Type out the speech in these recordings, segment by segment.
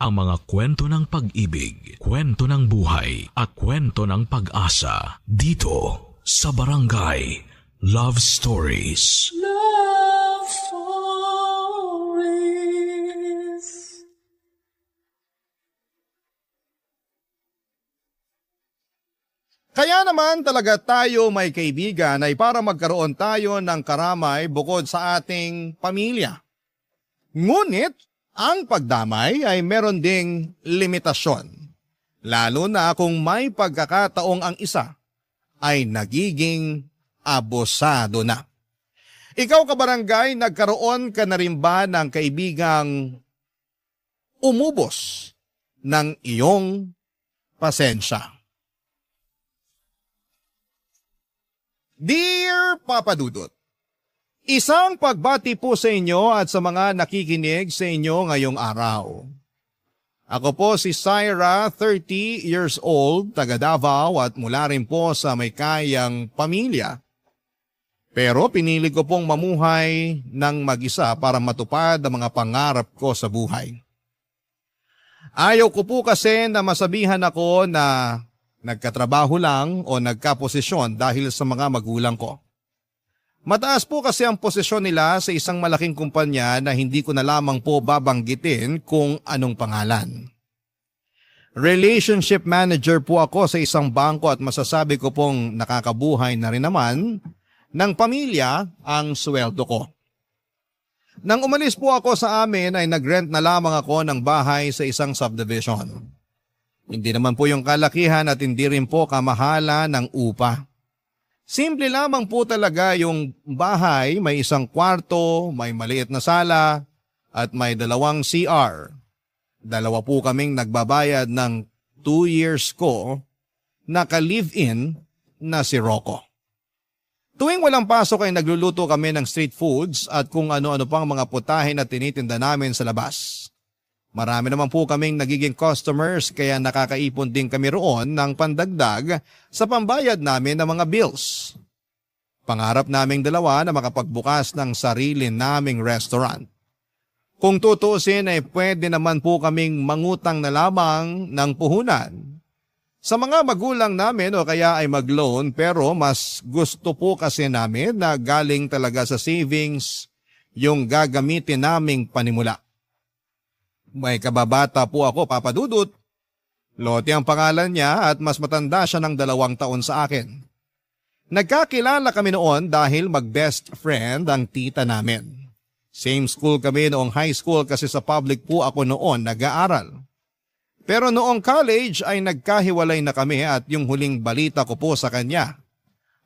ang mga kwento ng pag-ibig, kwento ng buhay at kwento ng pag-asa dito sa Barangay Love Stories. Love Stories. Kaya naman talaga tayo may kaibigan ay para magkaroon tayo ng karamay bukod sa ating pamilya. Ngunit, ang pagdamay ay meron ding limitasyon. Lalo na kung may pagkakataong ang isa ay nagiging abusado na. Ikaw kabarangay, nagkaroon ka na rin ba ng kaibigang umubos ng iyong pasensya? Dear Papa Dudut, isang pagbati po sa inyo at sa mga nakikinig sa inyo ngayong araw. Ako po si Syra, 30 years old, taga Davao at mula rin po sa may kayang pamilya. Pero pinili ko pong mamuhay ng mag-isa para matupad ang mga pangarap ko sa buhay. Ayaw ko po kasi na masabihan ako na nagkatrabaho lang o nagkaposisyon dahil sa mga magulang ko. Mataas po kasi ang posisyon nila sa isang malaking kumpanya na hindi ko na lamang po babanggitin kung anong pangalan. Relationship manager po ako sa isang bangko at masasabi ko pong nakakabuhay na rin naman ng pamilya ang sweldo ko. Nang umalis po ako sa amin ay nagrent na lamang ako ng bahay sa isang subdivision. Hindi naman po yung kalakihan at hindi rin po kamahala ng upa. Simple lamang po talaga yung bahay, may isang kwarto, may maliit na sala, at may 2 CR. 2 po kaming nagbabayad ng 2 years ko, naka-live-in na si Rocco. Tuwing walang pasok ay nagluluto kami ng street foods at kung ano-ano pang mga putahe na tinitinda namin sa labas. Marami naman po kaming nagiging customers kaya nakakaipon din kami roon ng pandagdag sa pambayad namin ng mga bills. Pangarap naming dalawa na makapagbukas ng sarili naming restaurant. Kung tutuusin ay pwede naman po kaming mangutang na lamang ng puhunan sa mga magulang namin o kaya ay mag-loan, pero mas gusto po kasi namin na galing talaga sa savings yung gagamitin naming panimula. May kababata po ako, Papa Dudut. Lottie ang pangalan niya at mas matanda siya ng 2 taon sa akin. Nagkakilala kami noon dahil mag-best friend ang tita namin. Same school kami noong high school kasi sa public po ako noon nag-aaral. Pero noong college ay nagkahiwalay na kami at yung huling balita ko po sa kanya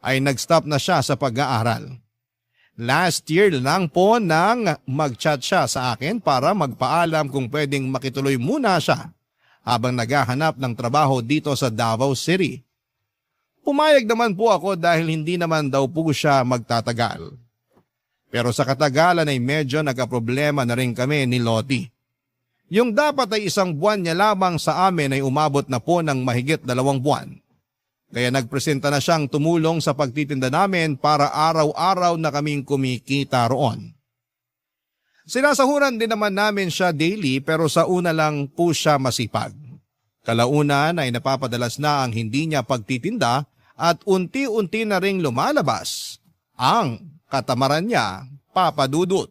ay nag-stop na siya sa pag-aaral. Last year lang po nang mag-chat siya sa akin para magpaalam kung pwedeng makituloy muna siya habang naghahanap ng trabaho dito sa Davao City. Pumayag naman po ako dahil hindi naman daw po siya magtatagal. Pero sa katagalan ay medyo nagkaproblema na rin kami ni Lottie. Yung dapat ay 1 buwan niya lamang sa amin ay umabot na po ng mahigit 2 buwan. Kaya nagpresenta na siyang tumulong sa pagtitinda namin para araw-araw na kaming kumikita roon. Sinasahuran din naman namin siya daily pero sa una lang po siya masipag. Kalaunan ay napapadalas na ang hindi niya pagtitinda at unti-unti na ring lumalabas ang katamaran niya, Papa Dudut.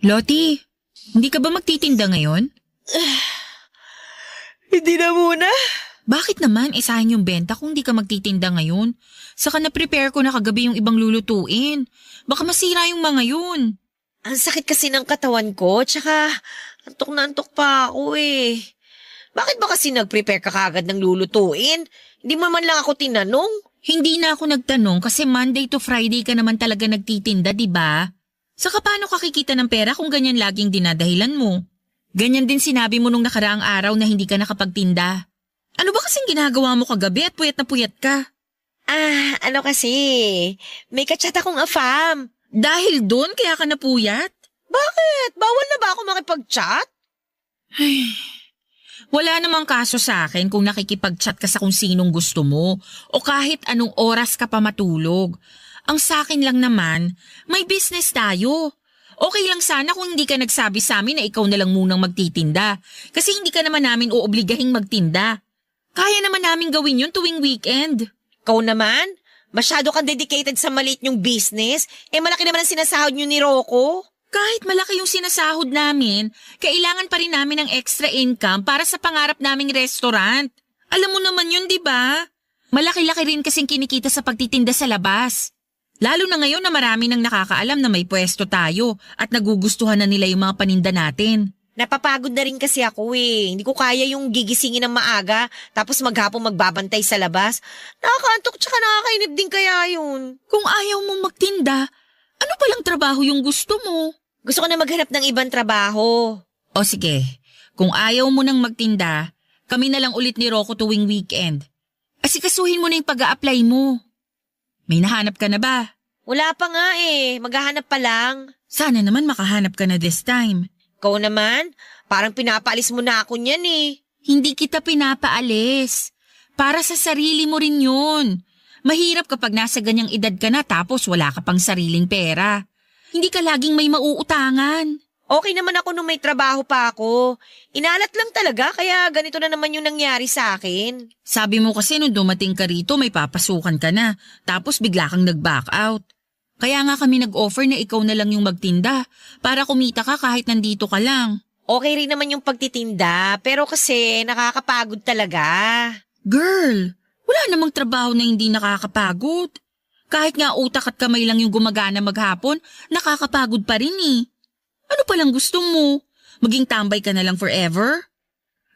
Lottie, hindi ka ba magtitinda ngayon? Hindi na muna. Bakit naman sayang yung benta kung di ka magtitinda ngayon? Saka na-prepare ko na kagabi yung ibang lulutuin. Baka masira yung mga yun. Ang sakit kasi ng katawan ko, tsaka antok na antok pa ako eh. Bakit ba kasi nag-prepare ka kagad ng lulutuin? Hindi mo man lang ako tinanong. Hindi na ako nagtanong kasi Monday to Friday ka naman talaga nagtitinda, di ba? Saka paano ka kikita ng pera kung ganyan laging dinadahilan mo? Ganyan din sinabi mo nung nakaraang araw na hindi ka nakapagtinda. Ano ba kasing ginagawa mo kagabi at puyat na puyat ka? Ano kasi, may kachat akong afam. Dahil doon kaya ka napuyat? Bakit? Bawal na ba ako makipag-chat? Wala namang kaso sa akin kung nakikipag-chat ka sa kung sinong gusto mo o kahit anong oras ka pa matulog. Ang sa akin lang naman, may business tayo. Okay lang sana kung hindi ka nagsabi sa amin na ikaw na lang munang magtitinda kasi hindi ka naman namin uobligahing magtinda. Kaya naman namin gawin yun tuwing weekend. Ikaw naman? Masyado kang dedicated sa maliit niyong business? Malaki naman ang sinasahod niyo ni Rocco. Kahit malaki yung sinasahod namin, kailangan pa rin namin ng extra income para sa pangarap naming restaurant. Alam mo naman yun, di ba? Malaki-laki rin kasing kinikita sa pagtitinda sa labas. Lalo na ngayon na marami nang nakakaalam na may pwesto tayo at nagugustuhan na nila yung mga paninda natin. Napapagod na rin kasi ako eh. Hindi ko kaya yung gigisingin ng maaga tapos maghapong magbabantay sa labas. Nakakaantok tsaka nakakainip din kaya yun. Kung ayaw mong magtinda, ano palang trabaho yung gusto mo? Gusto ko na maghanap ng ibang trabaho. O sige, kung ayaw mo nang magtinda, kami na lang ulit ni Rocco tuwing weekend. Asikasuhin mo na yung pag-a-apply mo. May nahanap ka na ba? Wala pa nga eh. Maghahanap pa lang. Sana naman makahanap ka na this time. Ikaw naman, parang pinapaalis mo na ako niyan eh. Hindi kita pinapaalis. Para sa sarili mo rin yun. Mahirap kapag nasa ganyang edad ka na tapos wala ka pang sariling pera. Hindi ka laging may mauutangan. Okay naman ako nung may trabaho pa ako. Inalat lang talaga kaya ganito na naman yung nangyari sa akin. Sabi mo kasi nung dumating ka rito may papasukan ka na tapos bigla kang nag-back out. Kaya nga kami nag-offer na ikaw na lang yung magtinda para kumita ka kahit nandito ka lang. Okay rin naman yung pagtitinda pero kasi nakakapagod talaga. Girl, wala namang trabaho na hindi nakakapagod. Kahit nga utak at kamay lang yung gumagana maghapon, nakakapagod pa rin eh. Ano palang gusto mo? Maging tambay ka na lang forever?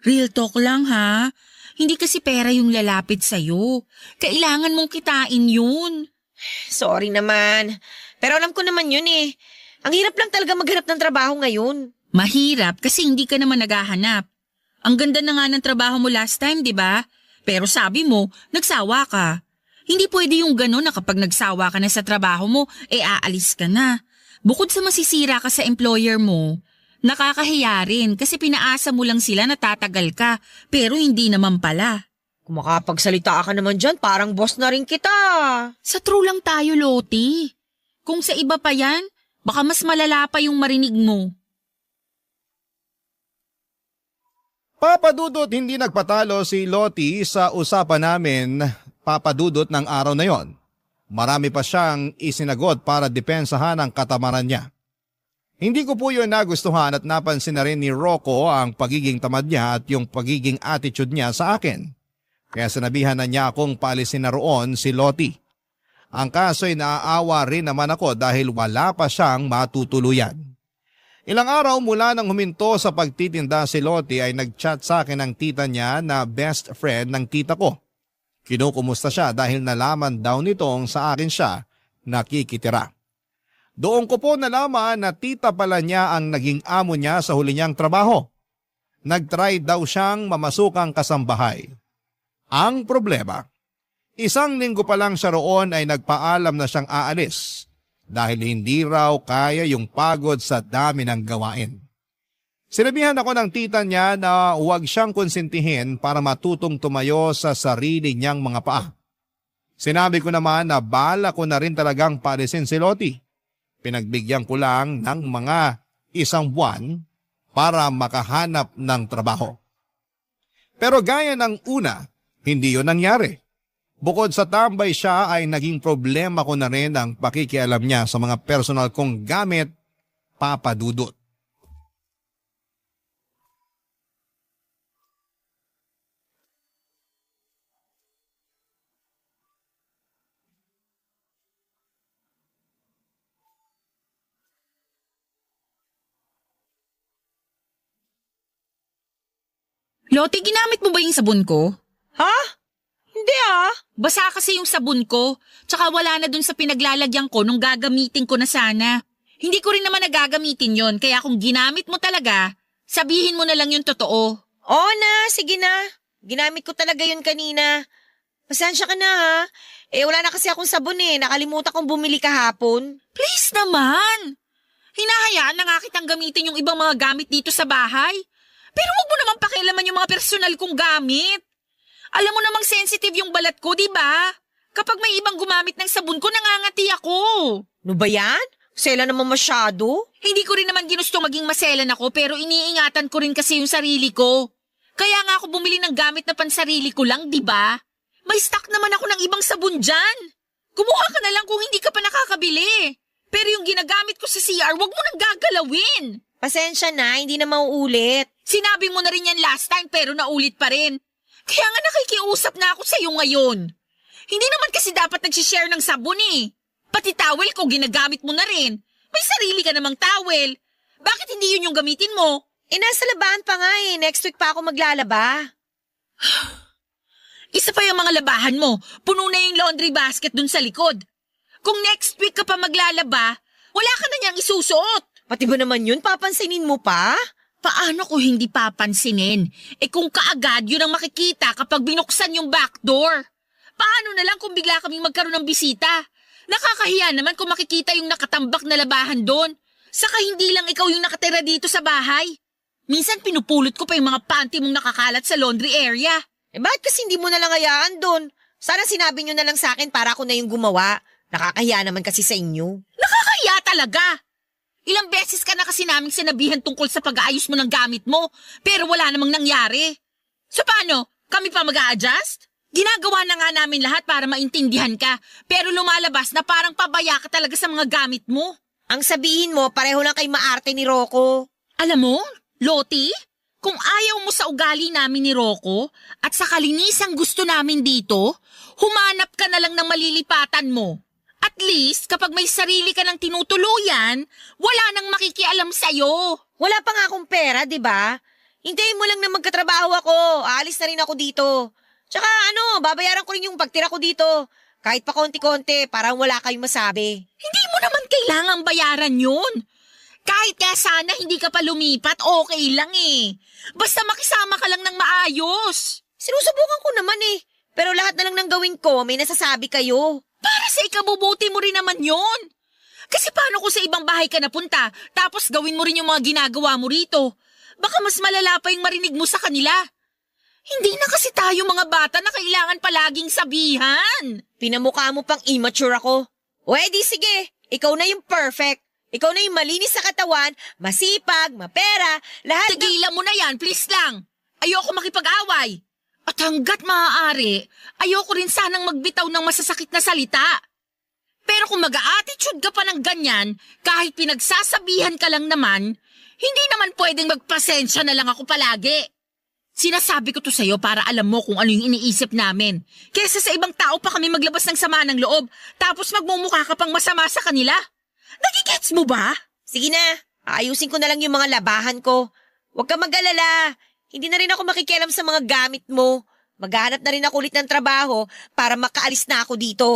Real talk lang ha. Hindi kasi pera yung lalapit sa'yo. Kailangan mong kitain yun. Sorry naman. Pero alam ko naman yun eh. Ang hirap lang talaga maghanap ng trabaho ngayon. Mahirap kasi hindi ka naman naghahanap. Ang ganda na nga ng trabaho mo last time, di ba? Pero sabi mo, nagsawa ka. Hindi pwede yung gano'n na kapag nagsawa ka na sa trabaho mo, aalis ka na. Bukod sa masisira ka sa employer mo, nakakahiya rin kasi pinaasa mo lang sila na tatagal ka, pero hindi naman pala. Kung makapagsalita ka naman dyan, parang boss na rin kita. Sa true lang tayo, Loti. Kung sa iba pa yan, baka mas malala pa yung marinig mo. Papadudot hindi nagpatalo si Loti sa usapan namin, papadudot ng araw na yon. Marami pa siyang isinagot para depensahan ang katamaran niya. Hindi ko po yun nagustuhan at napansin na rin ni Rocco ang pagiging tamad niya at yung pagiging attitude niya sa akin. Kaya sinabihan na niya akong paalisin na roon si Loti. Ang kaso'y naaawa rin naman ako dahil wala pa siyang matutuluyan. Ilang araw mula nang huminto sa pagtitinda si Loti ay nagchat sa akin ang tita niya na best friend ng tita ko. Kinukumusta siya dahil nalaman daw nitong sa akin siya nakikitira. Doon ko po nalaman na tita pala niya ang naging amo niya sa huli niyang trabaho. Nagtry daw siyang mamasukang kasambahay. Ang problema, 1 linggo pa lang siya roon ay nagpaalam na siyang aalis dahil hindi raw kaya yung pagod sa dami ng gawain. Sinabihan ako ng tita niya na huwag siyang konsentihin para matutong tumayo sa sarili niyang mga paa. Sinabi ko naman na bala ko na rin talagang paalisin si Loti. Pinagbigyan ko lang ng mga 1 buwan para makahanap ng trabaho. Pero gaya ng una, hindi yun nangyari. Bukod sa tambay siya ay naging problema ko na rin ang pakikialam niya sa mga personal kong gamit, papadudot. Loti, ginamit mo ba yung sabon ko? Ha? Hindi ah. Basa kasi yung sabon ko, tsaka wala na dun sa pinaglalagyan ko nung gagamitin ko na sana. Hindi ko rin naman nagagamitin yon, kaya kung ginamit mo talaga, sabihin mo na lang yung totoo. Oo na, sige na. Ginamit ko talaga yun kanina. Pasensya ka na ha. Wala na kasi akong sabon Nakalimutan kong bumili kahapon. Please naman! Hinahayaan na nga kitang gamitin yung ibang mga gamit dito sa bahay. Pero wag mo naman pakialaman yung mga personal kong gamit. Alam mo namang sensitive yung balat ko, di ba? Kapag may ibang gumamit ng sabon ko, nangangati ako. Ano ba yan? Sela naman masyado. Hindi ko rin naman ginusto maging maselan ako pero iniingatan ko rin kasi yung sarili ko. Kaya nga ako bumili ng gamit na pansarili ko lang, di ba? May stock naman ako ng ibang sabon dyan. Kumuha ka na lang kung hindi ka pa nakakabili. Pero yung ginagamit ko sa CR, wag mo nang gagalawin. Pasensya na, hindi na mauulit. Sinabi mo na rin yan last time pero naulit pa rin. Kaya nga nakikiusap na ako sa'yo ngayon. Hindi naman kasi dapat nagsishare ng sabon Pati towel ko ginagamit mo na rin. May sarili ka namang towel. Bakit hindi yun yung gamitin mo? Nasa labahan pa nga Next week pa ako maglalaba. Isa pa yung mga labahan mo. Puno na yung laundry basket dun sa likod. Kung next week ka pa maglalaba, wala ka na niyang isusuot. Pati ba naman yun? Papansinin mo pa? Paano ko hindi papansinin? Kung kaagad yun ang makikita kapag binuksan yung back door. Paano na lang kung bigla kaming magkaroon ng bisita? Nakakahiya naman kung makikita yung nakatambak na labahan doon. Saka hindi lang ikaw yung nakatira dito sa bahay. Minsan pinupulot ko pa yung mga panty mong nakakalat sa laundry area. Bakit kasi hindi mo na lang hayaan doon? Sana sinabi nyo na lang sa akin para ako na yung gumawa. Nakakahiya naman kasi sa inyo. Nakakahiya talaga! Ilang beses ka na kasi naming sinabihan tungkol sa pag-aayos mo ng gamit mo, pero wala namang nangyari. So paano? Kami pa mag-a-adjust? Ginagawa na nga namin lahat para maintindihan ka, pero lumalabas na parang pabaya ka talaga sa mga gamit mo. Ang sabihin mo, pareho lang kay maarte ni Rocco. Alam mo, Loti, kung ayaw mo sa ugali namin ni Rocco at sa kalinisang gusto namin dito, humanap ka na lang ng malilipatan mo. At least, kapag may sarili ka ng tinutuluyan, wala nang makikialam sa'yo. Wala pa nga akong pera, di ba? Hintayin mo lang na magkatrabaho ako. Aalis na rin ako dito. Tsaka babayaran ko rin yung pagtira ko dito. Kahit pa konti-konti, parang wala kayong masabi. Hindi mo naman kailangang bayaran yun. Kahit nga sana hindi ka pa lumipat, okay lang Basta makisama ka lang ng maayos. Sinusubukan ko naman Pero lahat na lang ng gawin ko, may nasasabi kayo. Para sa ikabubuti mo rin naman yun. Kasi paano kung sa ibang bahay ka napunta, tapos gawin mo rin yung mga ginagawa mo rito? Baka mas malala pa yung marinig mo sa kanila. Hindi na kasi tayo mga bata na kailangan palaging sabihan. Pinamukha mo pang immature ako. O edi sige, ikaw na yung perfect. Ikaw na yung malinis sa katawan, masipag, mapera, lahat Tigilan mo na yan, please lang. Ayoko makipag-away. At hanggat maaari, ayoko rin sanang magbitaw ng masasakit na salita. Pero kung mag-a-attitude ka pa ng ganyan, kahit pinagsasabihan ka lang naman, hindi naman pwedeng magpasensya na lang ako palagi. Sinasabi ko to sa'yo para alam mo kung ano yung iniisip namin. Kesa sa ibang tao pa kami maglabas ng sama ng loob, tapos magmumukha ka pang masama sa kanila. Nagigets mo ba? Sige na, ayusin ko na lang yung mga labahan ko. Huwag ka mag-alala. Hindi na rin ako makikialam sa mga gamit mo. Maghanap na rin ako ulit ng trabaho para makaalis na ako dito.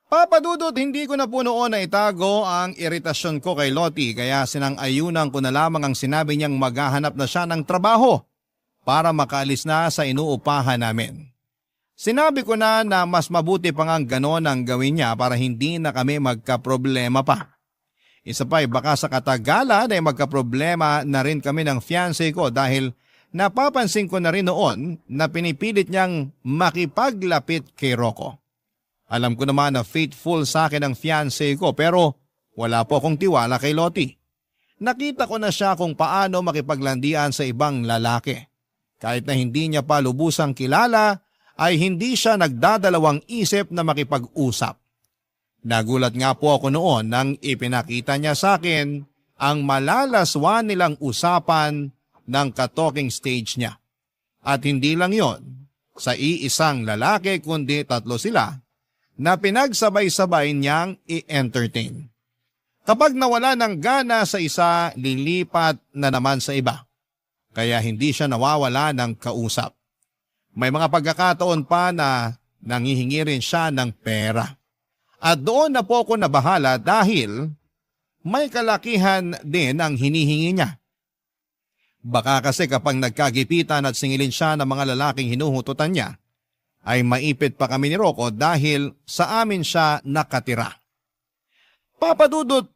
Papadudot, hindi ko na po noon na itago ang iritasyon ko kay Loti kaya sinang-ayunan ko na lamang ang sinabi niyang maghahanap na siya ng trabaho para makaalis na sa inuupahan namin. Sinabi ko na mas mabuti pa nga ganon ang gawin niya para hindi na kami magkaproblema pa. Isa pa baka sa katagalan ay magkaproblema na rin kami ng fiancé ko dahil napapansin ko na rin noon na pinipilit niyang makipaglapit kay Rocco. Alam ko naman na faithful sa akin ang fiancé ko pero wala po akong tiwala kay Loti. Nakita ko na siya kung paano makipaglandian sa ibang lalaki. Kahit na hindi niya pa lubusang kilala ay hindi siya nagdadalawang isip na makipag-usap. Nagulat nga po ako noon nang ipinakita niya sa akin ang malalaswan nilang usapan ng ka-talking stage niya. At hindi lang yon, sa iisang lalaki kundi 3 sila na pinagsabay-sabay niyang i-entertain. Kapag nawala ng gana sa isa, lilipat na naman sa iba. Kaya hindi siya nawawala ng kausap. May mga pagkakataon pa na nangihingi rin siya ng pera. At doon na po ako nabahala dahil may kalakihan din ang hinihingi niya. Baka kasi kapag nagkagipitan at singilin siya ng mga lalaking hinuhututan niya, ay maipit pa kami ni Rocco dahil sa amin siya nakatira. Papa Dudut,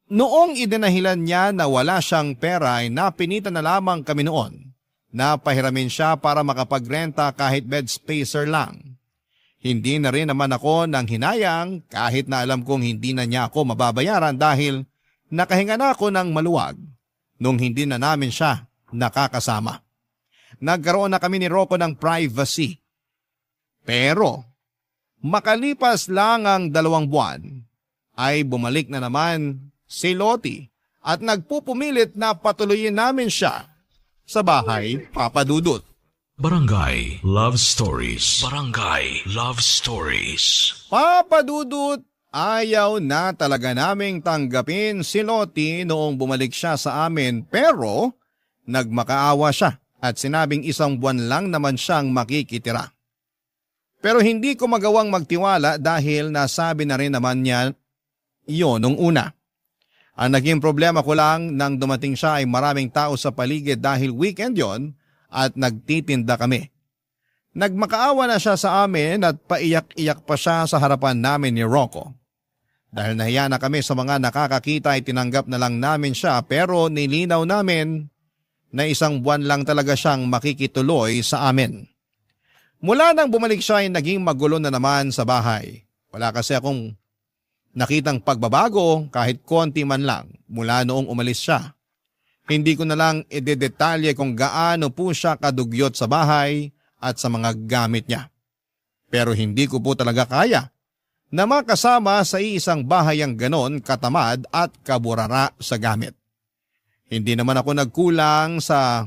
noong idinahilan niya na wala siyang pera ay napinitan na lamang kami noon na pahiramin siya para makapagrenta kahit bed spacer lang. Hindi na rin naman ako nang hinayang kahit na alam kong hindi na niya ako mababayaran dahil nakahinga na ako ng maluwag nung hindi na namin siya nakakasama. Nagkaroon na kami ni Rocco ng privacy. Pero makalipas lang ang 2 buwan ay bumalik na naman si Lottie at nagpupumilit na patuloyin namin siya sa bahay, Papa Dudut. Barangay Love Stories. Barangay Love Stories. Papa Dudut, ayaw na talaga naming tanggapin si Lottie noong bumalik siya sa amin pero nagmakaawa siya at sinabing 1 buwan lang naman siyang makikitira. Pero hindi ko magawang magtiwala dahil nasabi na rin naman niya iyon nung una. Ang naging problema ko lang nang dumating siya ay maraming tao sa paligid dahil weekend yon at nagtitinda kami. Nagmakaawa na siya sa amin at paiyak-iyak pa siya sa harapan namin ni Rocco. Dahil nahiya na kami sa mga nakakakita ay tinanggap na lang namin siya pero nilinaw namin na 1 buwan lang talaga siyang makikituloy sa amin. Mula nang bumalik siya ay naging magulo na naman sa bahay. Wala kasi akong nakitang pagbabago kahit konti man lang mula noong umalis siya. Hindi ko na lang idedetalye kung gaano po siya kadugyot sa bahay at sa mga gamit niya. Pero hindi ko po talaga kaya na makasama sa isang bahay ang ganon katamad at kaburara sa gamit. Hindi naman ako nagkulang sa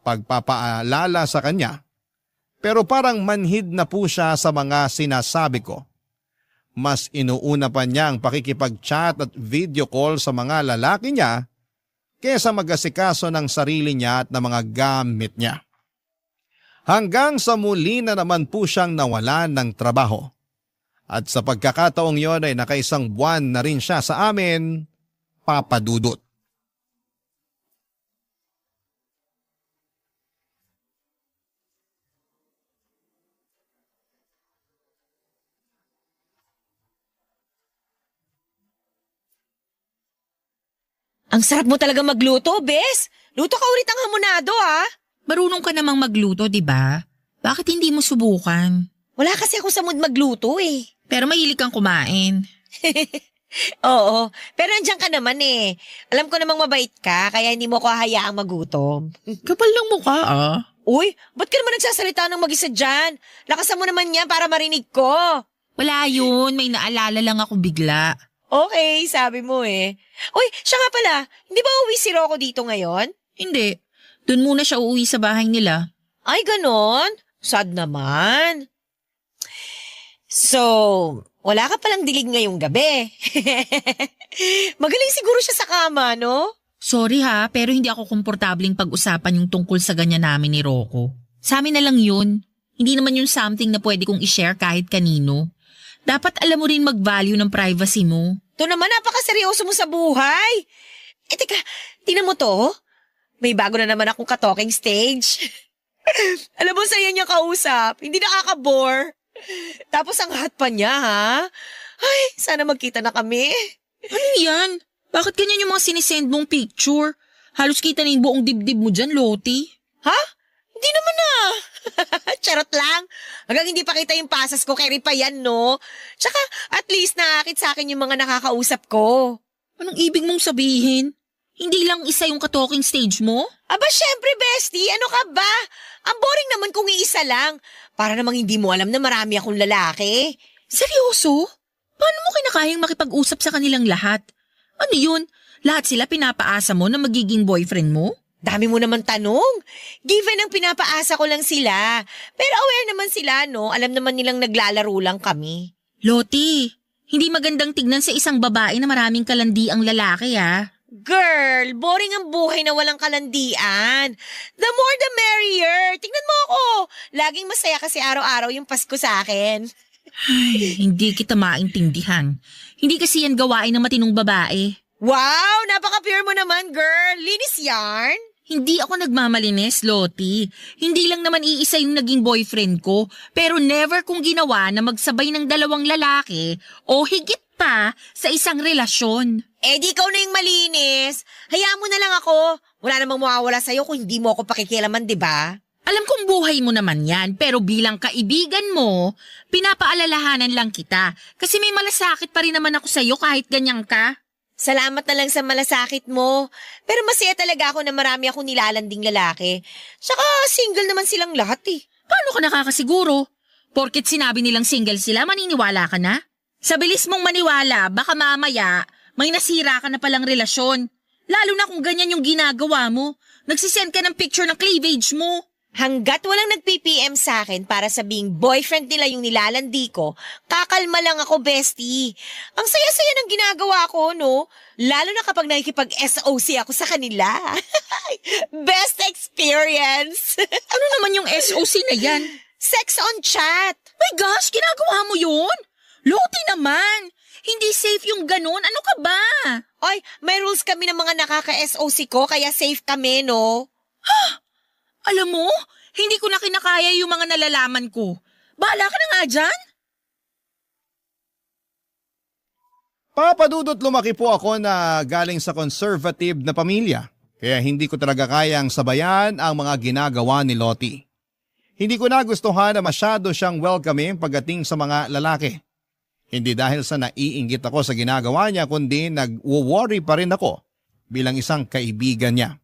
pagpapaalala sa kanya, pero parang manhid na po siya sa mga sinasabi ko. Mas inuuna pa niya ang pakikipag-chat at video call sa mga lalaki niya kesa mag-asikaso ng sarili niya at ng mga gamit niya. Hanggang sa muli na naman po siyang nawalan ng trabaho. At sa pagkakataong yon ay naka1 buwan na rin siya sa amin, Papa Dudut. Ang sarap mo talaga magluto, Bes. Luto ka ulit ang hamonado, ha? Marunong ka namang magluto, di ba? Bakit hindi mo subukan? Wala kasi ako sa mood magluto, eh. Pero mahilig kang kumain. Oo, pero nandiyan ka naman eh. Alam ko namang mabait ka, kaya hindi mo ko hayaang magutom. Kapal ng mukha ah. Uy, ba't ka naman nagsasalita ng mag-isa dyan? Lakasan mo naman yan para marinig ko. Wala yun, may naalala lang ako bigla. Okay, sabi mo eh. Uy, siya nga pala, hindi ba uwi si Rocco dito ngayon? Hindi, doon muna siya uuwi sa bahay nila. Ay, ganon? Sad naman. So, wala ka palang dilig ngayong gabi. Magaling siguro siya sa kama, no? Sorry ha, pero hindi ako komportabling pag-usapan yung tungkol sa ganyan namin ni Rocco. Sa amin na lang yun. Hindi naman yun something na pwede kong i-share kahit kanino. Dapat alam mo rin mag-value ng privacy mo. Ito naman, napakaseryoso mo sa buhay. Eh, teka, tingnan mo to. May bago na naman akong ka-talking stage. Alam mo, saya niya kausap. Hindi nakaka-bore. Tapos ang hot pa niya, ha? Ay, sana magkita na kami. Ano yan? Bakit ganyan yung mga sinisend mong picture? Halos kita na yung buong dibdib mo dyan, Lottie. Ha? Hindi naman na. Charot lang. Hanggang hindi pa kita yung pasas ko, kay pa yan, no? Tsaka, at least nakakit sa akin yung mga nakakausap ko. Anong ibig mong sabihin? Hindi lang isa yung ka-talking stage mo? Aba, syempre, bestie. Ano ka ba? Ang boring naman kung iisa lang. Para namang hindi mo alam na marami akong lalaki. Seryoso? Paano mo kinakayang makipag-usap sa kanilang lahat? Ano yun? Lahat sila pinapaasa mo na magiging boyfriend mo? Dami mo naman tanong. Given ang pinapaasa ko lang sila. Pero aware naman sila, no? Alam naman nilang naglalaro lang kami. Lottie, hindi magandang tignan sa isang babae na maraming kalandi ang lalaki, ha? Girl, boring ang buhay na walang kalandian. The more the merrier. Tingnan mo ako. Laging masaya kasi araw-araw yung Pasko sa akin. Ay, hindi kita maintindihan. Hindi kasi yan gawain ng matinong babae. Wow, napaka-pure mo naman, girl. Linis yarn. Hindi ako nagmamalinis, Lottie. Hindi lang naman iisa yung naging boyfriend ko, pero never kong ginawa na magsabay ng dalawang lalaki o higit pa sa isang relasyon. Eh di ikaw na yung malinis. Hayaan mo na lang ako. Wala namang mawawala sa'yo kung hindi mo ako pakikialaman, di ba? Alam kong buhay mo naman yan, pero bilang kaibigan mo, pinapaalalahanan lang kita. Kasi may malasakit pa rin naman ako sa'yo kahit ganyan ka. Salamat na lang sa malasakit mo. Pero masaya talaga ako na marami akong nilalanding lalaki. Tsaka single naman silang lahat eh. Paano ka nakakasiguro? Porket sinabi nilang single sila, maniniwala ka na? Sa bilis mong maniwala, baka mamaya may nasira ka na palang relasyon. Lalo na kung ganyan yung ginagawa mo. Nagsisend ka ng picture ng cleavage mo. Hanggat walang nag-PPM sa akin para sabing boyfriend nila yung nilalandi ko, kakalma lang ako, bestie. Ang saya-saya ng ginagawa ko, no? Lalo na kapag nakikipag-SOC ako sa kanila. Best experience! Ano naman yung SOC na yan? Sex on chat! My gosh, ginagawa mo yun? Lottie naman! Hindi safe yung ganun. Ano ka ba? Oy, may rules kami ng mga nakaka-SOC ko, kaya safe kami, no? Alam mo, hindi ko na kinakaya yung mga nalalaman ko. Bahala ka na nga dyan. Papadudot lumaki po ako na galing sa conservative na pamilya. Kaya hindi ko talaga kayang sabayan ang mga ginagawa ni Lottie. Hindi ko nagustuhan na masyado siyang welcoming pagdating sa mga lalaki. Hindi dahil sa naiinggit ako sa ginagawa niya kundi nag-worry pa rin ako bilang isang kaibigan niya.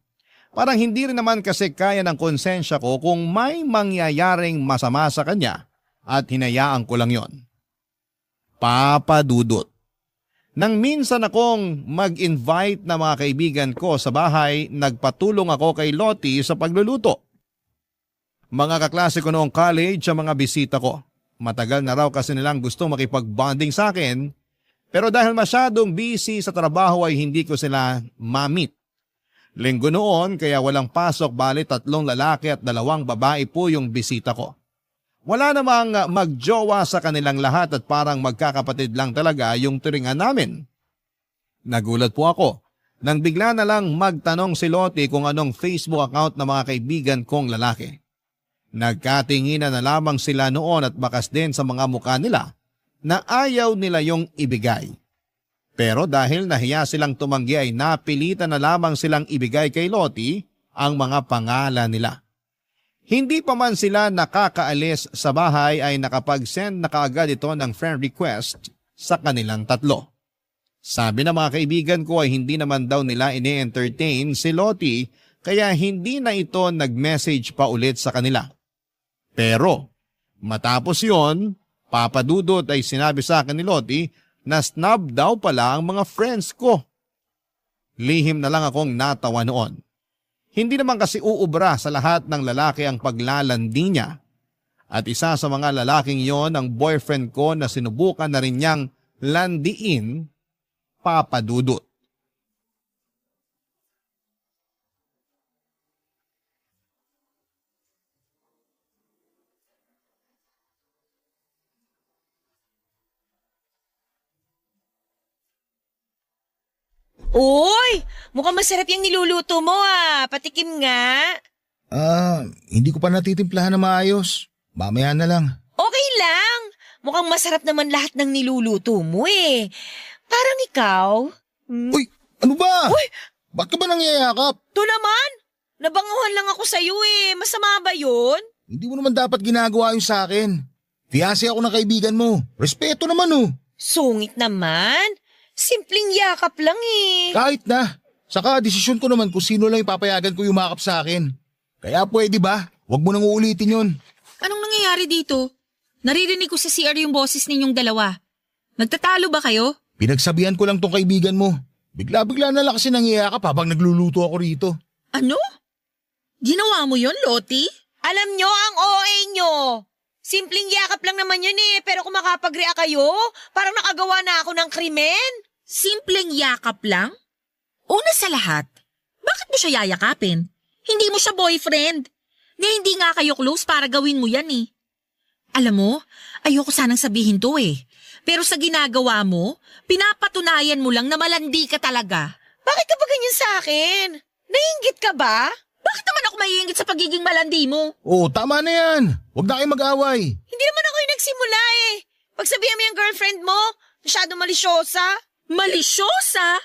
Parang hindi rin naman kasi kaya ng konsensya ko kung may mangyayaring masama sa kanya at hinayaan ko lang yon. Papadudot. Nang minsan akong mag-invite na mga kaibigan ko sa bahay, nagpatulong ako kay Lottie sa pagluluto. Mga kaklase ko noong college sa mga bisita ko. Matagal na raw kasi nilang gustong makipag-bonding sa akin, pero dahil masyadong busy sa trabaho ay hindi ko sila ma-meet. Linggo noon kaya walang pasok bali 3 lalaki at 2 babae po yung bisita ko. Wala namang magjowa sa kanilang lahat at parang magkakapatid lang talaga yung turingan namin. Nagulat po ako nang bigla na lang magtanong si Lottie kung anong Facebook account ng mga kaibigan kong lalaki. Nagkatinginan na lamang sila noon at bakas din sa mga mukha nila na ayaw nila yung ibigay. Pero dahil nahiya silang tumanggi ay napilitan na lamang silang ibigay kay Lottie ang mga pangalan nila. Hindi pa man sila nakakaalis sa bahay ay nakapag-send na kaagad ito ng friend request sa kanilang 3. Sabi ng mga kaibigan ko ay hindi naman daw nila ini-entertain si Lottie kaya hindi na ito nag-message pa ulit sa kanila. Pero matapos yon, papadudot ay sinabi sa akin ni Lottie na snub daw pala ang mga friends ko. Lihim na lang akong natawa noon. Hindi naman kasi uubra sa lahat ng lalaki ang paglalandi niya. At isa sa mga lalaking yon ang boyfriend ko na sinubukan na rin niyang landiin, papadudot. Uy! Mukhang masarap yung niluluto mo ah. Patikim nga. Hindi ko pa natitimplahan na maayos. Mamaya na lang. Okay lang. Mukhang masarap naman lahat ng niluluto mo eh. Parang ikaw. Uy, ano ba? Uy! Ba't ka ba nangyayakap? To naman. Nabanguhan lang ako sa'yo eh. Masama ba yun? Hindi mo naman dapat ginagawa yun sa akin. Fiyase ako ng kaibigan mo. Respeto naman oh. Sungit naman. Simpleng yakap lang eh. Kahit na. Saka desisyon ko naman kung sino lang ipapayagan ko yumakap sa akin. Kaya pwede ba? Huwag mo nang uulitin yun. Anong nangyayari dito? Naririnig ko sa CR yung boses ninyong dalawa. Nagtatalo ba kayo? Pinagsabihan ko lang tong kaibigan mo. Bigla-bigla na lang kasi nangyayakap habang nagluluto ako rito. Ano? Ginawa mo yon, Lottie? Alam nyo ang OA nyo. Simpleng yakap lang naman yun eh. Pero kung makapag-react kayo, parang nakagawa na ako ng krimen. Simpleng yakap lang? Una sa lahat, bakit mo siya yayakapin? Hindi mo siya boyfriend. Na hindi nga kayo close para gawin mo yan eh. Alam mo, ayoko sanang sabihin to eh. Pero sa ginagawa mo, pinapatunayan mo lang na malandi ka talaga. Bakit ka ba ganyan sa akin? Naiinggit ka ba? Bakit naman ako maiingit sa pagiging malandi mo? Oo, tama na yan. Huwag na kayong mag-away. Hindi naman ako yung nagsimula eh. Pagsabihan mo yung girlfriend mo, masyado malisyosa. Malisyosa?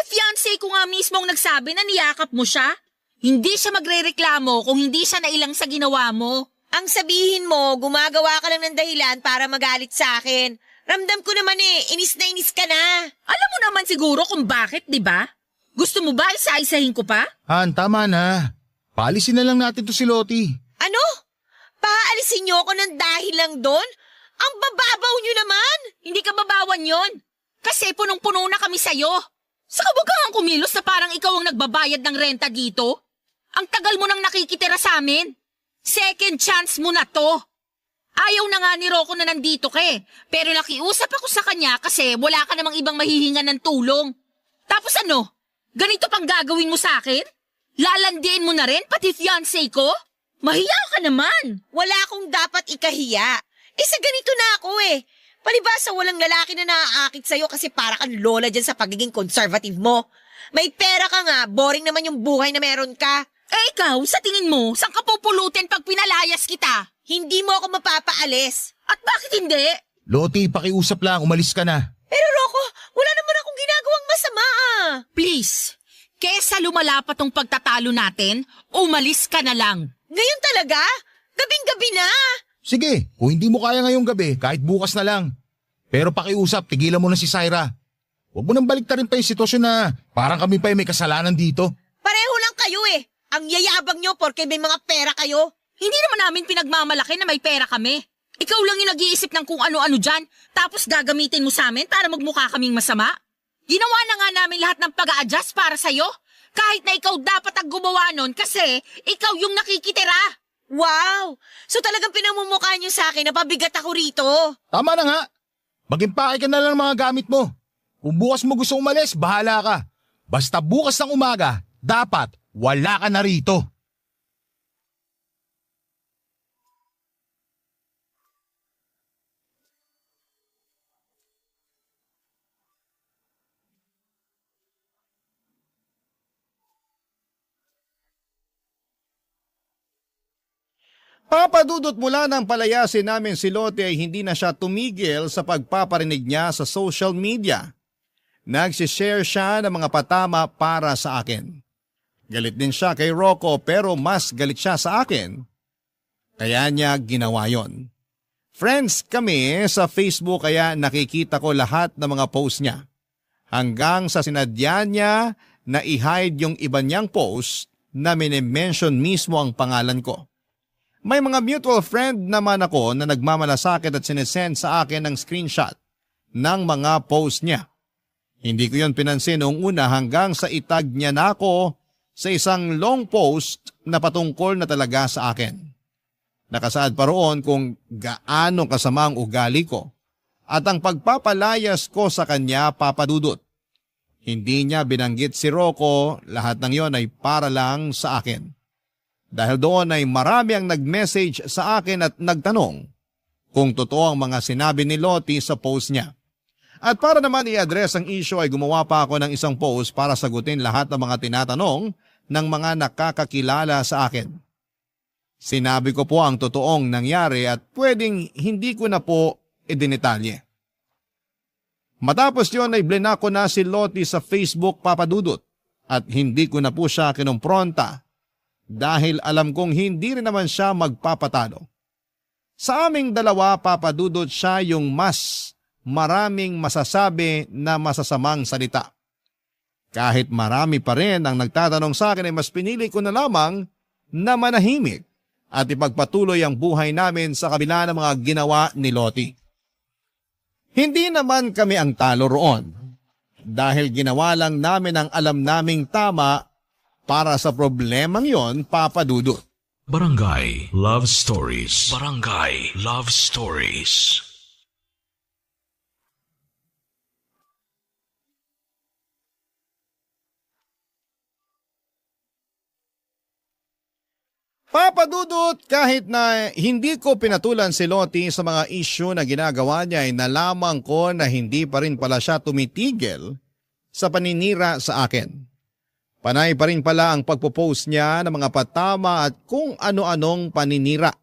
Fiancé ko nga mismo ang nagsabi na niyakap mo siya. Hindi siya magrereklamo kung hindi siya nailang sa ginawa mo. Ang sabihin mo, gumagawa ka lang ng dahilan para magalit sa akin. Ramdam ko naman inis na inis ka na. Alam mo naman siguro kung bakit, di ba? Gusto mo ba isa-isahin ko pa? Han, tama na. Paalisin na lang natin to si Lottie. Ano? Paalisin niyo ako ng dahil lang doon? Ang bababaw niyo naman! Hindi ka babawan yon. Kasi punong-puno na kami sa'yo. Saka wag kang kumilos na parang ikaw ang nagbabayad ng renta dito. Ang tagal mo nang nakikitira sa amin. Second chance mo na to. Ayaw na nga ni Rocco na nandito ka eh. Pero nakiusap ako sa kanya kasi wala ka namang ibang mahihingan ng tulong. Tapos ano? Ganito pang gagawin mo sa akin? Lalandiin mo na rin pati fiancé ko? Mahiya ka naman. Wala akong dapat ikahiya. Sa ganito na ako eh. Palibasa walang lalaki na naaakit sa'yo kasi para kang lola dyan sa pagiging conservative mo. May pera ka nga, boring naman yung buhay na meron ka. Ikaw, sa tingin mo, saan ka pupulutin pag pinalayas kita? Hindi mo ako mapapaalis. At bakit hindi? Lottie, pakiusap lang, umalis ka na. Pero Rocco, wala naman akong ginagawang masama ah. Please, kesa lumala pa tong pagtatalo natin, umalis ka na lang. Ngayon talaga? Gabing-gabi na. Sige, kung hindi mo kaya ngayong gabi, kahit bukas na lang. Pero pakiusap, tigilan mo na si Syra. Huwag mo nang baliktarin pa yung sitwasyon na parang kami pa yung may kasalanan dito. Pareho lang kayo eh. Ang yayabang nyo porke may mga pera kayo. Hindi naman namin pinagmamalaki na may pera kami. Ikaw lang yung nag-iisip ng kung ano-ano dyan, tapos gagamitin mo sa amin para magmukha kaming masama. Ginawa na nga namin lahat ng pag-a-adjust para sa'yo. Kahit na ikaw dapat ang gumawa nun kasi ikaw yung nakikitira. Wow! So talagang pinamumukha nyo sa akin na pabigat ako rito. Tama na nga. Mag-impake ka na lang ng mga gamit mo. Kung bukas mo gusto umalis, bahala ka. Basta bukas ng umaga, dapat wala ka na rito. Papadudot mula ng palayasin namin si Lottie ay hindi na siya tumigil sa pagpaparinig niya sa social media. Nagsishare siya ng mga patama para sa akin. Galit din siya kay Rocco pero mas galit siya sa akin. Kaya niya ginawa yon. Friends kami sa Facebook kaya nakikita ko lahat ng mga post niya. Hanggang sa sinadya niya na i-hide yung iba niyang post na minimension mismo ang pangalan ko. May mga mutual friend naman ako na nagmamalasakit at sinesend sa akin ng screenshot ng mga post niya. Hindi ko yon pinansin noong una hanggang sa itag niya na ako sa isang long post na patungkol na talaga sa akin. Nakasaad pa roon kung gaano kasama ang ugali ko at ang pagpapalayas ko sa kanya papadudot. Hindi niya binanggit si Rocco, lahat ng yon ay para lang sa akin. Dahil doon ay marami ang nag-message sa akin at nagtanong kung totoo ang mga sinabi ni Lottie sa post niya. At para naman i-address ang issue ay gumawa pa ako ng isang post para sagutin lahat ng mga tinatanong ng mga nakakakilala sa akin. Sinabi ko po ang totoong nangyari at pwedeng hindi ko na po idinetalye. Matapos yon ay blinako na si Lottie sa Facebook papadudot at hindi ko na po siya kinumpronta. Dahil alam kong hindi rin naman siya magpapatalo. Sa aming dalawa, papadudot siya yung mas maraming masasabi na masasamang salita. Kahit marami pa rin ang nagtatanong sa akin ay mas pinili ko na lamang na manahimik at ipagpatuloy ang buhay namin sa kabila ng mga ginawa ni Lottie. Hindi naman kami ang talo roon dahil ginawa lang namin ang alam naming tama. Para sa problemang yon, papadudot. Barangay Love Stories. Barangay Love Stories. Papadudot, kahit na hindi ko pinatulan si Lottie sa mga issue na ginagawa niya ay nalaman ko na hindi pa rin pala siya tumitigil sa paninira sa akin. Panay pa rin pala ang pagpo-post niya ng mga patama at kung ano-anong paninira.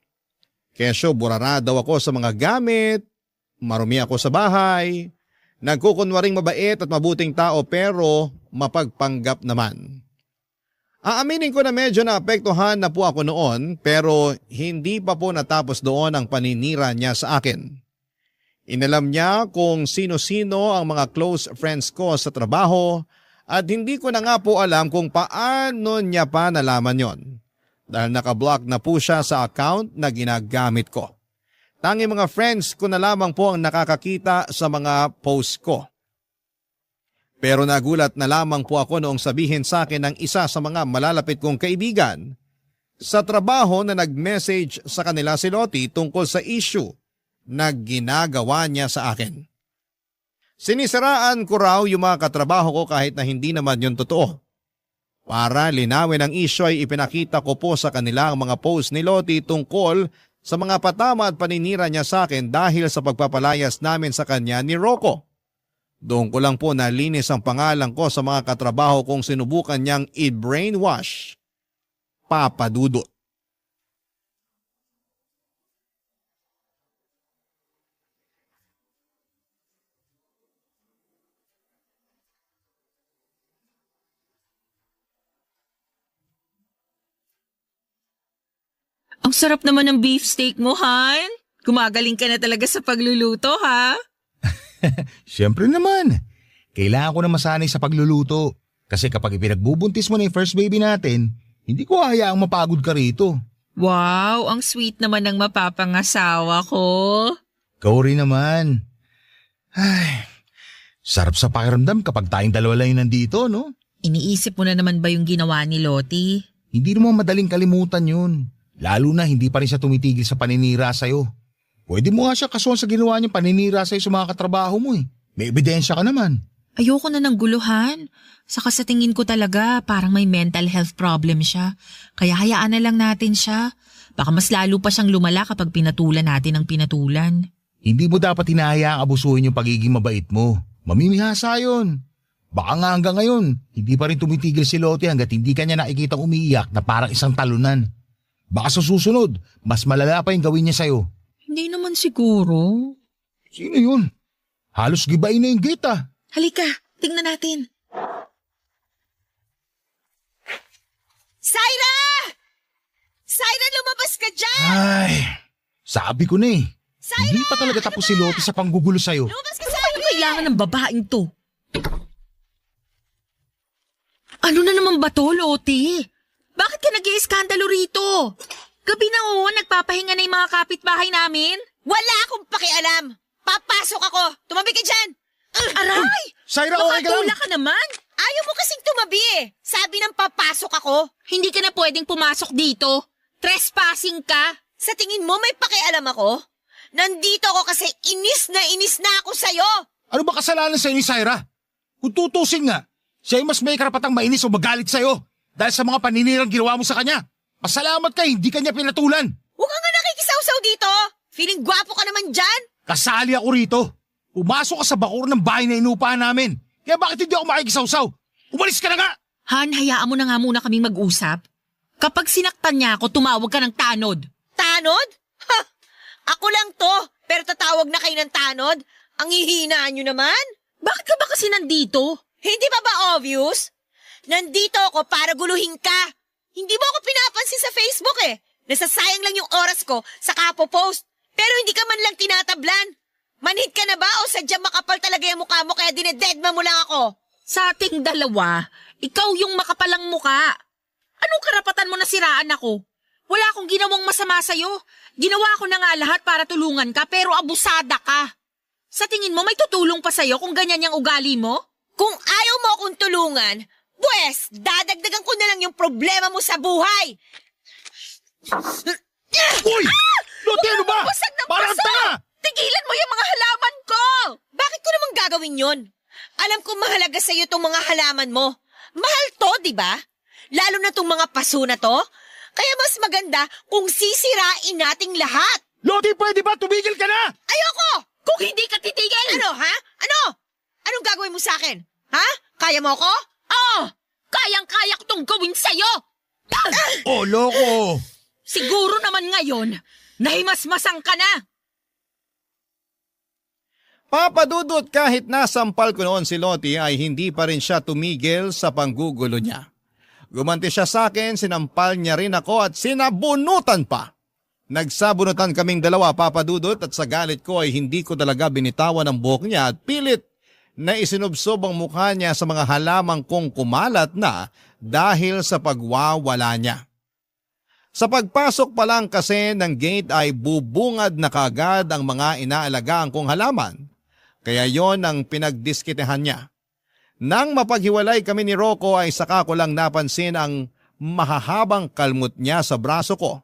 Kesyo burara daw ako sa mga gamit, marumi ako sa bahay, nagkukunwaring mabait at mabuting tao pero mapagpanggap naman. Aaminin ko na medyo naapektuhan na po ako noon pero hindi pa po natapos doon ang paninira niya sa akin. Inalam niya kung sino-sino ang mga close friends ko sa trabaho at hindi ko na nga po alam kung paano niya pa nalaman yon. Dahil nakablock na po siya sa account na ginagamit ko. Tanging mga friends ko na lamang po ang nakakakita sa mga post ko. Pero nagulat na lamang po ako noong sabihin sa akin ng isa sa mga malalapit kong kaibigan sa trabaho na nag-message sa kanila si Lottie tungkol sa issue na ginagawa niya sa akin. Sinisiraan ko raw yung mga katrabaho ko kahit na hindi naman yun totoo. Para linawin ang issue ay ipinakita ko po sa kanila ang mga post ni Lottie tungkol sa mga patama at paninira niya sa akin dahil sa pagpapalayas namin sa kanya ni Rocco. Doon ko lang po nalinis ang pangalan ko sa mga katrabaho kong sinubukan niyang i-brainwash. Papa Dudut. Ang sarap naman ng beefsteak mo, Han. Gumagaling ka na talaga sa pagluluto, ha? Siyempre naman. Kailangan ko na masanay sa pagluluto. Kasi kapag ipinagbubuntis mo na yung first baby natin, hindi ko hayaang mapagod ka rito. Wow, ang sweet naman ng mapapangasawa ko. Ikaw rin naman. Ay, sarap sa pakiramdam kapag tayong dalawa lang yung nandito, no? Iniisip mo na naman ba yung ginawa ni Lottie? Hindi naman madaling kalimutan yun. Lalo na hindi pa rin siya tumitigil sa paninira sa'yo. Pwede mo nga siya kasuhan sa ginawa niyang paninira sa'yo sa mga katrabaho mo eh. May ebidensya ka naman. Ayoko na ng guluhan. Saka sa tingin ko talaga parang may mental health problem siya. Kaya hayaan na lang natin siya. Baka mas lalo pa siyang lumala kapag pinatulan natin ang pinatulan. Hindi mo dapat hinahayaang abusuhin yung pagiging mabait mo. Mamimihasa yun. Baka nga hanggang ngayon, hindi pa rin tumitigil si Lottie hanggat hindi kanya nakikitang umiiyak na parang isang talunan. Baka sa susunod, mas malala pa yung gawin niya sa'yo. Hindi naman siguro. Sino yun? Halos gibain na yung gate ah. Halika, tingnan natin. Syra! Syra, lumabas ka dyan! Ay, sabi ko na eh. Syra! Hindi pa talaga tapos si Lottie sa panggugulo sa'yo. Lumabas ka, Ano Syra! kailangan ng babaeng to? Ano na naman ba to, Lottie? Bakit ka nag-iiskandalo rito? Gabi na nagpapahinga na yung mga kapitbahay namin. Wala akong pakialam! Papasok ako! Tumabi ka dyan! Aray! Syra, okay ka lang? Makatula ka naman. Ayaw mo kasing tumabi eh! Sabi ng papasok ako! Hindi ka na pwedeng pumasok dito. Trespassing ka. Sa tingin mo may pakialam ako? Nandito ako kasi inis na ako sa'yo! Ano ba kasalanan sa'yo ni Syra? Kung tutusin nga, siya ay mas may karapatang mainis o magalit sa'yo dahil sa mga paninirang ginawa mo sa kanya. Pasalamat ka, hindi kanya pinatulan. Huwag ka nga nakikisaw-saw dito! Feeling gwapo ka naman dyan! Kasali ako rito. Pumasok ka sa bakura ng bahay na inupahan namin. Kaya bakit hindi ako makikisaw-saw? Umalis ka na nga! Han, hayaan mo na nga muna kaming mag-usap. Kapag sinaktan niya ako, tumawag ka ng tanod. Tanod? Ha! Ako lang to, pero tatawag na kayo ng tanod? Ang hihinaan nyo naman? Bakit ka ba kasi nandito? Hindi pa ba obvious? Nandito ako para guluhin ka. Hindi mo ako pinapansin sa Facebook eh. Nasasayang lang yung oras ko sa kapo-post. Pero hindi ka man lang tinatablan. Manhid ka na ba o sadyang makapal talaga yung mukha mo kaya dinededma mo lang ako? Sa ating dalawa, ikaw yung makapalang muka. Anong karapatan mo na siraan ako? Wala akong ginawang masama sa'yo. Ginawa ko na nga lahat para tulungan ka pero abusada ka. Sa tingin mo may tutulong pa sa'yo kung ganyan yung ugali mo? Kung ayaw mo akong tulungan, pues, dadagdagan ko na lang yung problema mo sa buhay. Uy! Lottie, ano ba? Basag na Parang basag! tanga! Tigilan mo yung mga halaman ko! Bakit ko naman gagawin yon? Alam ko mahalaga sa'yo itong mga halaman mo. Mahal to, di ba? Lalo na itong mga paso na to. Kaya mas maganda kung sisirain nating lahat. Lottie, pwede ba? Tumigil ka na! Ayoko! Kung hindi ka titigil! Ano, ha? Ano? Anong gagawin mo sa akin? Ha? Kaya mo ako? Oo! Kayang-kaya ko tong gawin sa'yo! Oh, loko! Siguro naman ngayon, nahimasmasang ka na! Papa Dudut, kahit nasampal ko noon si Lottie ay hindi pa rin siya tumigil sa panggugulo niya. Gumanti siya sa akin, sinampal niya rin ako at sinabunutan pa. Nagsabunutan kaming dalawa, Papa Dudut, at sa galit ko ay hindi ko talaga binitawan ang buhok niya at pilit na isinubsob ang mukha niya sa mga halamang kong kumalat na dahil sa pagwawala niya. Sa pagpasok pa lang kasi ng gate ay bubungad na kaagad ang mga inaalagaan kong halaman. Kaya yon ang pinagdiskitehan niya. Nang mapaghiwalay kami ni Rocco ay saka ko lang napansin ang mahahabang kalmot niya sa braso ko.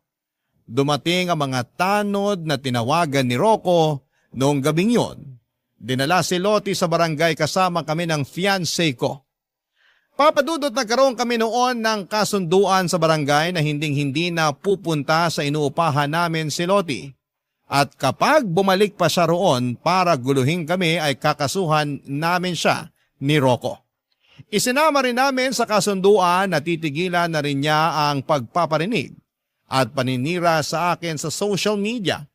Dumating ang mga tanod na tinawagan ni Rocco noong gabing yon. Dinala si Lottie sa barangay kasama kami ng fiancé ko. Papa Dudut, nagkaroon kami noon ng kasunduan sa barangay na hindi na pupunta sa inuupahan namin si Lottie. At kapag bumalik pa siya roon para guluhin kami ay kakasuhan namin siya ni Rocco. Isinama rin namin sa kasunduan na titigilan na rin niya ang pagpaparinig at paninira sa akin sa social media.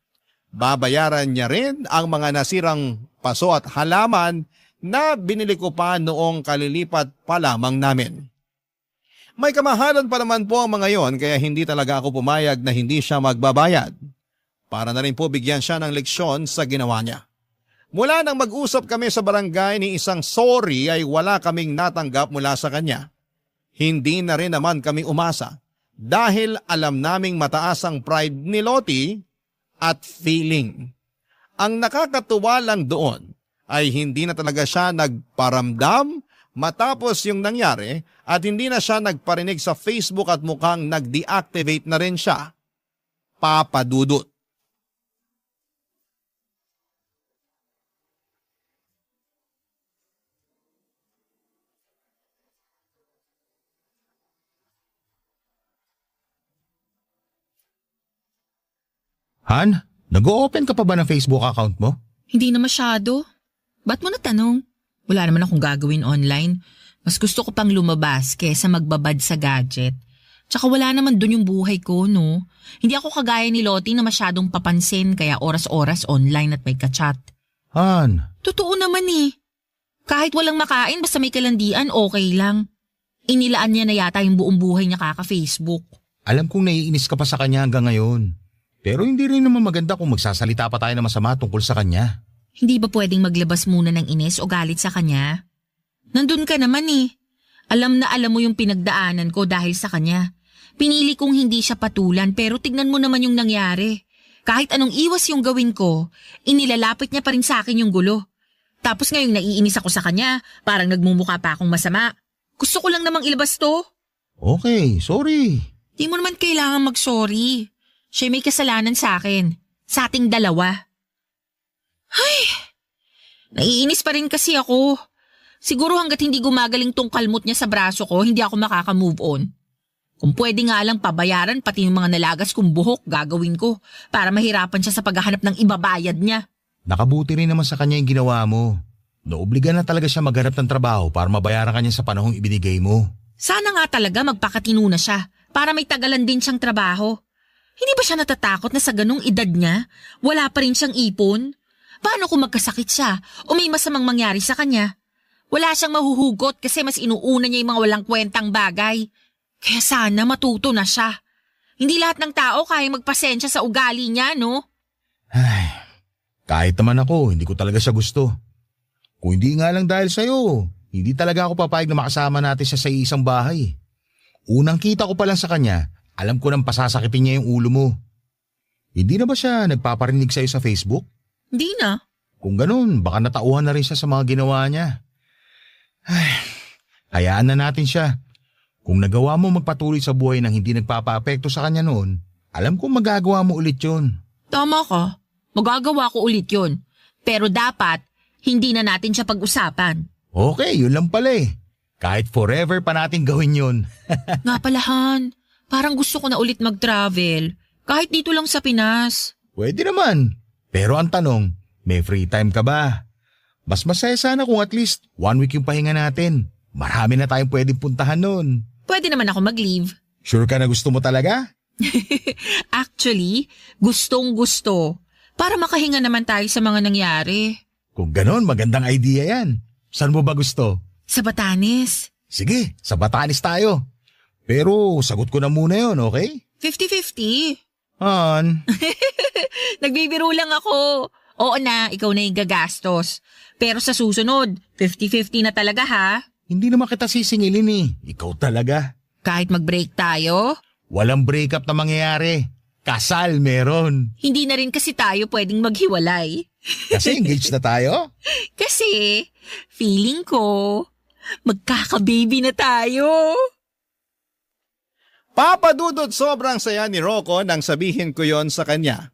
Babayaran niya rin ang mga nasirang paso at halaman na binili ko pa noong kalilipat pa lamang namin. May kamahalan pa naman po ang mga yon kaya hindi talaga ako pumayag na hindi siya magbabayad. Para na rin po bigyan siya ng leksyon sa ginawa niya. Mula nang mag-usap kami sa barangay ni isang sorry ay wala kaming natanggap mula sa kanya. Hindi na rin naman kami umasa dahil alam naming mataas ang pride ni Lottie at feeling. Ang nakakatuwa lang doon ay hindi na talaga siya nagparamdam matapos yung nangyari at hindi na siya nagparinig sa Facebook at mukhang nag-deactivate na rin siya. Papa Dudut. Han, nag-o-open ka pa ba ng Facebook account mo? Hindi na masyado. Ba't mo natanong? Wala naman akong gagawin online. Mas gusto ko pang lumabas kesa magbabad sa gadget. Tsaka wala naman dun yung buhay ko, no? Hindi ako kagaya ni Lottie na masyadong papansin kaya oras-oras online at may kachat. Han. Totoo naman eh. Kahit walang makain basta may kalandian, okay lang. Inilaan niya na yata yung buong buhay niya kaka-Facebook. Alam kong naiinis ka pa sa kanya hanggang ngayon. Pero hindi rin naman maganda kung magsasalita pa tayo na masama tungkol sa kanya. Hindi ba pwedeng maglabas muna ng inis o galit sa kanya? Nandun ka naman eh. Alam na alam mo yung pinagdaanan ko dahil sa kanya. Pinili kong hindi siya patulan pero tignan mo naman yung nangyari. Kahit anong iwas yung gawin ko, inilalapit niya pa rin sa akin yung gulo. Tapos ngayong naiinis ako sa kanya, parang nagmumukha pa akong masama. Gusto ko lang namang ilabas to. Okay, sorry. Di mo naman kailangan mag-sorry. Siya may kasalanan sa akin. Sa ating dalawa. Ay, naiinis pa rin kasi ako. Siguro hanggat hindi gumagaling tong kalmot niya sa braso ko, hindi ako makaka-move on. Kung pwede nga lang pabayaran pati yung mga nalagas kong buhok, gagawin ko para mahirapan siya sa paghahanap ng ibabayad niya. Nakabuti rin naman sa kanya yung ginawa mo. Naobligan na talaga siya maghanap ng trabaho para mabayaran kanya sa panahong ibinigay mo. Sana nga talaga magpakatino na siya para may tagalan din siyang trabaho. Hindi ba siya natatakot na sa ganung edad niya, wala pa rin siyang ipon? Paano kung magkasakit siya o may masamang mangyari sa kanya? Wala siyang mahuhugot kasi mas inuuna niya yung mga walang kwentang bagay. Kaya sana matuto na siya. Hindi lahat ng tao kaya magpasensya sa ugali niya, no? Ay, kahit naman ako, hindi ko talaga siya gusto. Kung hindi nga lang dahil sa'yo, hindi talaga ako papayag na makasama natin siya sa isang bahay. Unang kita ko pa lang sa kanya, alam ko nang pasasakitin niya yung ulo mo. Hindi na ba siya nagpaparinig sa'yo sa Facebook? Hindi na. Kung ganun, baka natauhan na rin siya sa mga ginawa niya. Ay, hayaan na natin siya. Kung nagawa mo magpatuloy sa buhay nang hindi nagpapaapekto sa kanya noon, alam kong magagawa mo ulit yun. Tama ka. Magagawa ko ulit yun. Pero dapat, hindi na natin siya pag-usapan. Okay, yun lang pala eh. Kahit forever pa natin gawin yun. Nga pala, Han. Parang gusto ko na ulit mag-travel. Kahit dito lang sa Pinas. Pwede naman. Pero ang tanong, may free time ka ba? Mas masaya sana kung at least 1 week yung pahinga natin. Marami na tayong pwedeng puntahan nun. Pwede naman ako mag-leave. Sure ka na gusto mo talaga? Actually, gustong-gusto. Para makahinga naman tayo sa mga nangyari. Kung ganon, magandang idea yan. Saan mo ba gusto? Sa Batanes. Sige, sa Batanes tayo. Pero sagot ko na muna yon, okay? 50-50. Han, Nagbibiro lang ako. Oo na, ikaw na yung gagastos. Pero sa susunod, 50-50 na talaga ha. hindi naman kita sisingilin eh. Ikaw talaga. Kahit mag-break tayo, Walang breakup na mangyayari. Kasal meron. hindi na rin kasi tayo pwedeng maghiwalay. Kasi engaged na tayo. Kasi, feeling ko, magkaka-baby na tayo. Papa Dudut, sobrang saya ni Rocco nang sabihin ko yon sa kanya.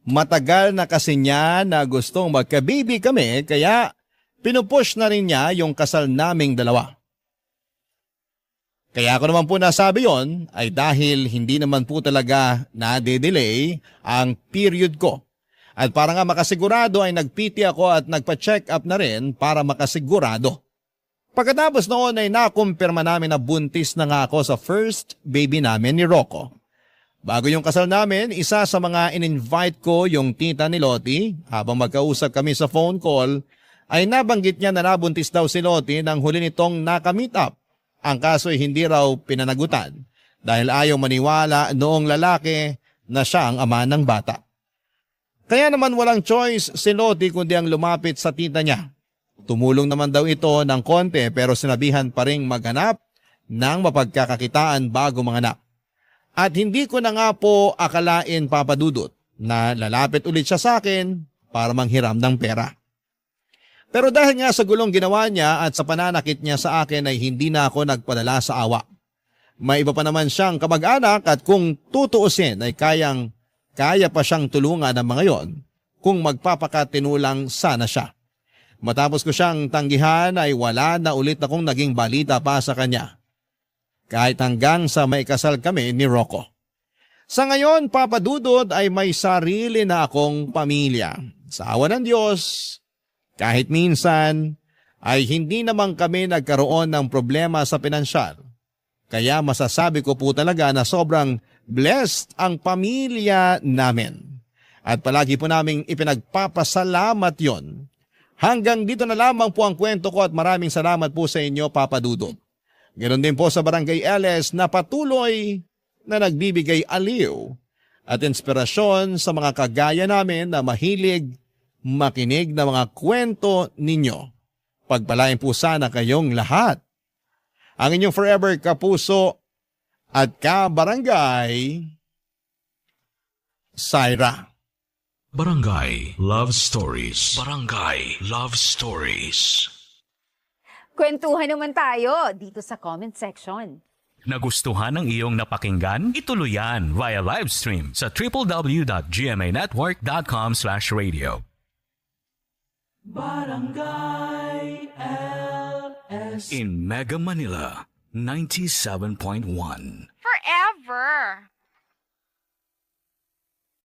Matagal na kasi niya na gustong magka-baby kami kaya pinupush na rin niya yung kasal naming dalawa. Kaya ako naman po nasabi yon ay dahil hindi naman po talaga na-delay ang period ko. At para nga makasigurado ay nag-PT ako at nagpa-check up na rin para makasigurado. Pagkatapos noon ay nakumpirma namin na buntis na nga ako sa first baby namin ni Rocco. Bago yung kasal namin, isa sa mga in-invite ko yung tita ni Lottie. Habang magkausap kami sa phone call, ay nabanggit niya na nabuntis daw si Lottie nang huli nitong naka-meet up. Ang kaso ay hindi raw pinanagutan dahil ayaw maniwala noong lalaki na siya ang ama ng bata. Kaya naman walang choice si Lottie kundi ang lumapit sa tita niya. Tumulong naman daw ito ng konti pero sinabihan pa ring maghanap ng mapagkakakitaan bago manganak. At hindi ko na nga po akalain, Papa Dudut, na lalapit ulit siya sa akin para manghiram ng pera. Pero dahil nga sa gulong ginawa niya at sa pananakit niya sa akin ay hindi na ako nagpadala sa awa. May iba pa naman siyang kamag-anak at kung tutuusin ay kaya pa siyang tulungan ng mga yon kung magpapakatinulang sana siya. Matapos ko siyang tanggihan ay wala na ulit akong naging balita pa sa kanya. Kahit hanggang sa may kasal kami ni Rocco. Sa ngayon, Papa Dudut, ay may sarili na akong pamilya. Sa awa ng Diyos, kahit minsan ay hindi naman kami nagkaroon ng problema sa pinansyal. Kaya masasabi ko po talaga na sobrang blessed ang pamilya namin. At palagi po naming ipinagpapasalamat yon. Hanggang dito na lamang po ang kwento ko at maraming salamat po sa inyo, Papa Dudut. Ganon din po sa Barangay LS na patuloy na nagbibigay aliw at inspirasyon sa mga kagaya namin na mahilig makinig ng mga kwento ninyo. Pagpalain po sana kayong lahat. Ang inyong forever kapuso at kabarangay, Syra. Barangay Love Stories. Barangay Love Stories. Kwentuhan naman tayo dito sa comment section. Nagustuhan ng iyong napakinggan? Ituloy yan via live stream sa www.gmanetwork.com/radio. Barangay LS in Mega Manila 97.1. Forever.